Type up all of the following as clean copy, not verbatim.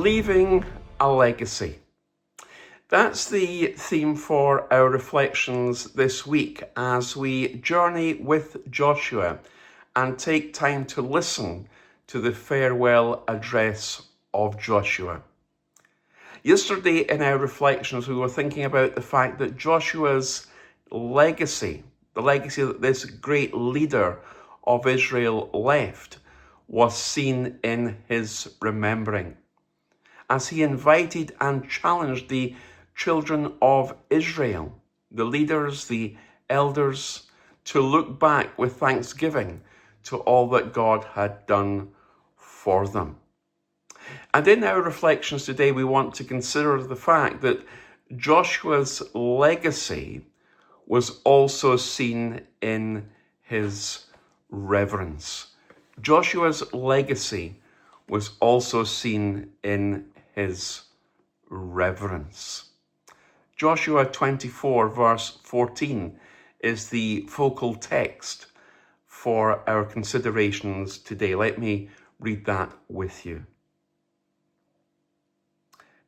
Leaving a legacy. That's the theme for our reflections this week as we journey with Joshua and take time to listen to the farewell address of Joshua. Yesterday in our reflections, we were thinking about the fact that Joshua's legacy, the legacy that this great leader of Israel left, was seen in his remembering, as he invited and challenged the children of Israel, the leaders, the elders, to look back with thanksgiving to all that God had done for them. And in our reflections today, we want to consider the fact that Joshua's legacy was also seen in his reverence. Joshua's legacy was also seen in his reverence. Joshua 24 verse 14 is the focal text for our considerations today. Let me read that with you.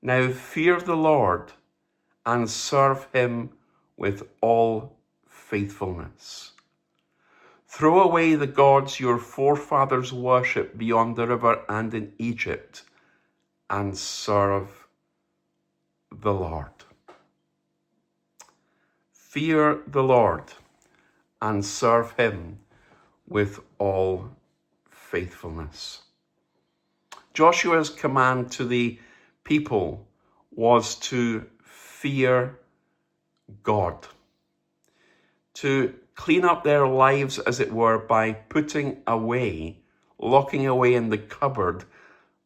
Now fear the Lord and serve him with all faithfulness. Throw away the gods your forefathers worshipped beyond the river and in Egypt, and serve the Lord. Fear the Lord and serve him with all faithfulness. Joshua's command to the people was to fear God, to clean up their lives, as it were, by putting away, locking away in the cupboard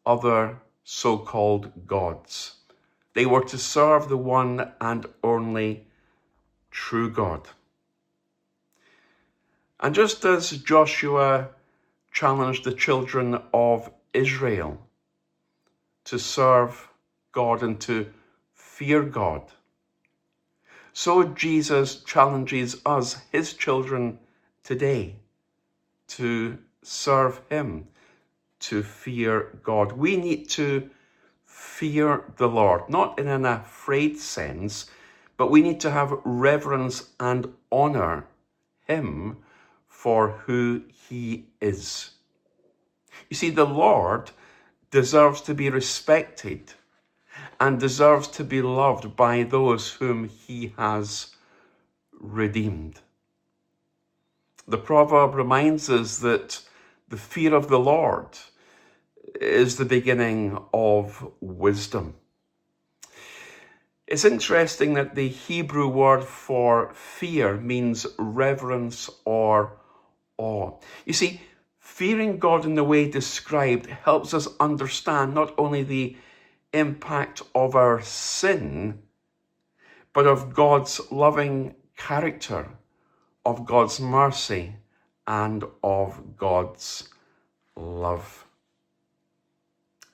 other so-called gods. They were to serve the one and only true God. And just as Joshua challenged the children of Israel to serve God and to fear God, so Jesus challenges us, his children, today to serve him, to fear God. We need to fear the Lord, not in an afraid sense, but we need to have reverence and honor him for who he is. You see, the Lord deserves to be respected and deserves to be loved by those whom he has redeemed. The proverb reminds us that the fear of the Lord is the beginning of wisdom. It's interesting that the Hebrew word for fear means reverence or awe. You see, fearing God in the way described helps us understand not only the impact of our sin, but of God's loving character, of God's mercy, and of God's love.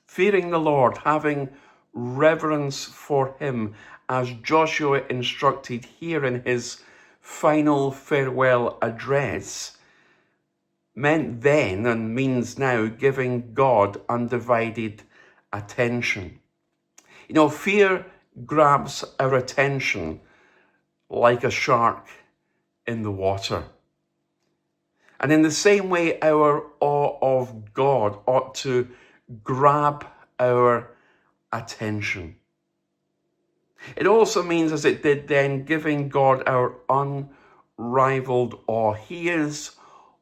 Fearing the Lord, having reverence for him, as Joshua instructed here in his final farewell address, meant then and means now giving God undivided attention. You know, fear grabs our attention like a shark in the water. And in the same way, our awe of God ought to grab our attention. It also means, as it did then, giving God our unrivaled awe. He is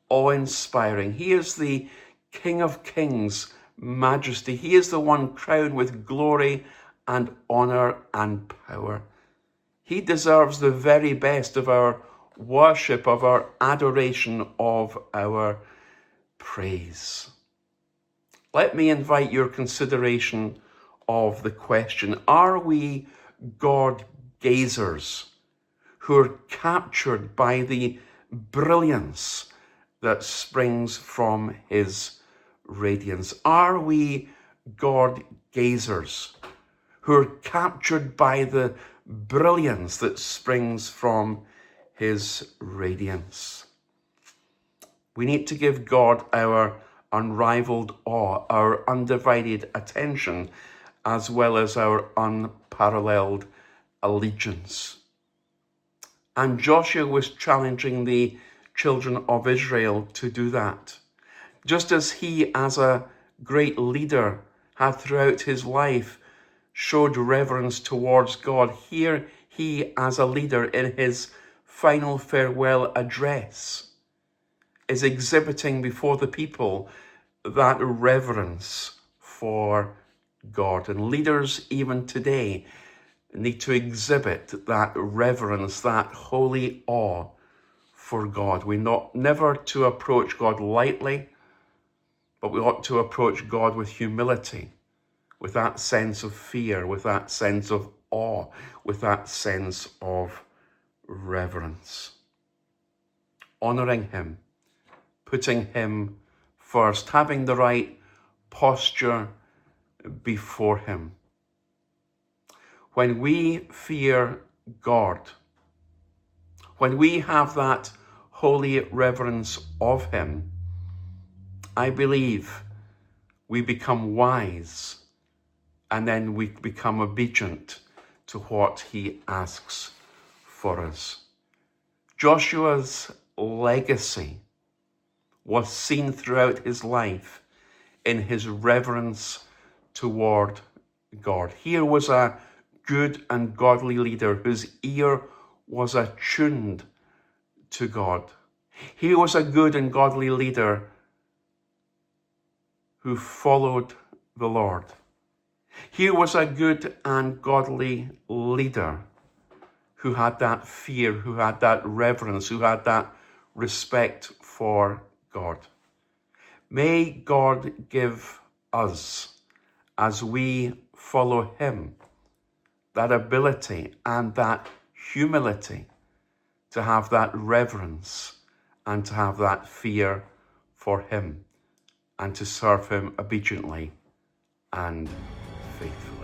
awe-inspiring. He is the King of Kings, majesty. He is the one crowned with glory and honor and power. He deserves the very best of our worship, of our adoration, of our praise. Let me invite your consideration of the question: are we God gazers who are captured by the brilliance that springs from his radiance? Are we God gazers who are captured by the brilliance that springs from his radiance? We need to give God our unrivaled awe, our undivided attention, as well as our unparalleled allegiance. And Joshua was challenging the children of Israel to do that. Just as he, as a great leader, had throughout his life showed reverence towards God, here he, as a leader, in his final farewell address, is exhibiting before the people that reverence for God. And leaders, even today, need to exhibit that reverence, that holy awe for God. We never to approach God lightly, but we ought to approach God with humility, with that sense of fear, with that sense of awe, with that sense of reverence. Honoring him, putting him first, having the right posture before him. When we fear God, when we have that holy reverence of him, I believe we become wise, and then we become obedient to what he asks for us. Joshua's legacy was seen throughout his life in his reverence toward God. Here was a good and godly leader whose ear was attuned to God. Here was a good and godly leader who followed the Lord. Here was a good and godly leader who had that fear, who had that reverence, who had that respect for God. May God give us, as we follow him, that ability and that humility to have that reverence and to have that fear for him and to serve him obediently and faithfully.